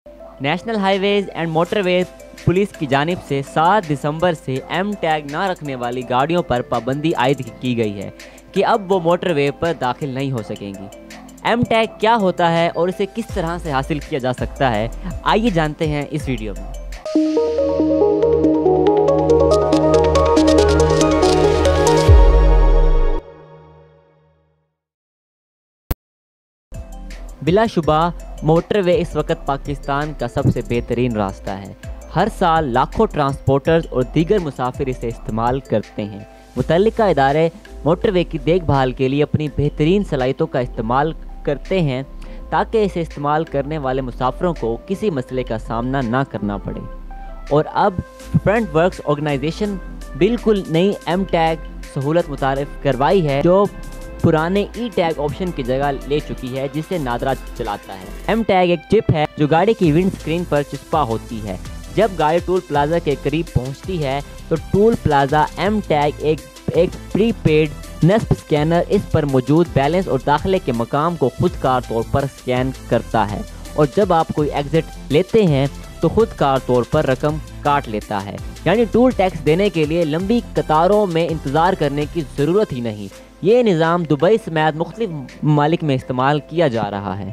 National highways and motorway police की जानिब से 7 दिसंबर से एम टैग ना रखने वाली गाड़ियों पर पाबंदी आयद की गई है कि अब वो मोटरवे पर दाखिल नहीं हो सकेंगी। एम टैग क्या होता है और इसे किस तरह से हासिल किया जा सकता है, आइए जानते हैं इस वीडियो में। बिलाशुबा मोटरवे इस वक्त पाकिस्तान का सबसे बेहतरीन रास्ता है। हर साल लाखों ट्रांसपोर्टर्स और दीगर मुसाफिर इसे इस्तेमाल करते हैं। मुतल्लिका इदारे मोटरवे की देखभाल के लिए अपनी बेहतरीन सलाहियतों का इस्तेमाल करते हैं ताकि इसे इस्तेमाल करने वाले मुसाफिरों को किसी मसले का सामना ना करना पड़े। और अब फ्रंट वर्क्स ऑर्गेनाइजेशन बिल्कुल नई एम टैग सहूलत मुतारिफ करवाई है जो पुराने ई टैग ऑप्शन की जगह ले चुकी है, जिसे नादरा चलाता है। एम टैग एक चिप है जो गाड़ी की विंड स्क्रीन पर चिपका होती है। जब गाड़ी टूल प्लाजा के करीब पहुंचती है तो टूल प्लाजा एम टैग एक प्रीपेड नस्ब स्कैनर इस पर मौजूद बैलेंस और दाखिले के मकाम को खुदकार तौर पर स्कैन करता है, और जब आप कोई एग्जिट लेते हैं तो खुदकार तौर पर रकम काट लेता है। यानी टूल टैक्स देने के लिए लंबी कतारों में इंतज़ार करने की ज़रूरत ही नहीं। ये निज़ाम दुबई समेत मुख्तलिफ ममालिक में इस्तेमाल किया जा रहा है।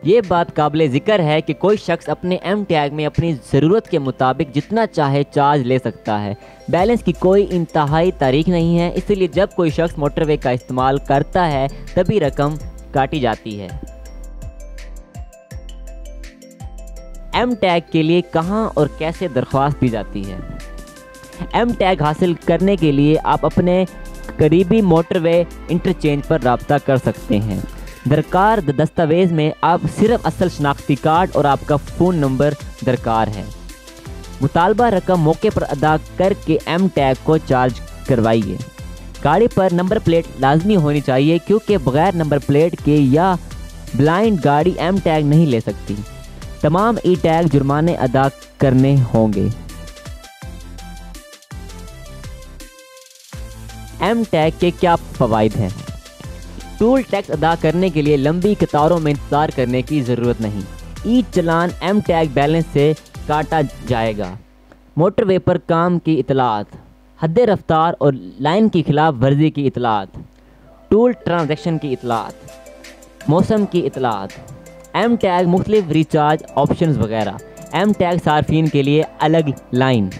ये बात काबिल ज़िक्र है कि कोई शख्स अपने एम टैग में अपनी ज़रूरत के मुताबिक जितना चाहे चार्ज ले सकता है। बैलेंस की कोई इंतहाई तारीख नहीं है, इसलिए जब कोई शख्स मोटरवे का इस्तेमाल करता है तभी रकम काटी जाती है। एम टैग के लिए कहां और कैसे दरख्वास्त दी जाती है? एम टैग हासिल करने के लिए आप अपने करीबी मोटरवे इंटरचेंज पर रब्ता कर सकते हैं। दरकार दस्तावेज़ में आप सिर्फ असल शनाख्ती कार्ड और आपका फ़ोन नंबर दरकार है। मुतालबा रकम मौके पर अदा करके एम टैग को चार्ज करवाइए। गाड़ी पर नंबर प्लेट लाजमी होनी चाहिए, क्योंकि बगैर नंबर प्लेट के या ब्लाइंड गाड़ी एम टैग नहीं ले सकती। तमाम ई टैग जुर्माने अदा करने होंगे। एम टैग के क्या फ़वाइद हैं? टूल टैक्स अदा करने के लिए लंबी कतारों में इंतज़ार करने की ज़रूरत नहीं। ई चालान एम टैग बैलेंस से काटा जाएगा। मोटरवे पर काम की इतलात, हद रफ्तार और लाइन की खिलाफ वर्जी की इतलात, टूल ट्रांजैक्शन की इतलात, मौसम की इतलात, एम टैग मुख्तलिफ रिचार्ज ऑप्शंस वगैरह। एम टैग सार्फिन के लिए अलग लाइन।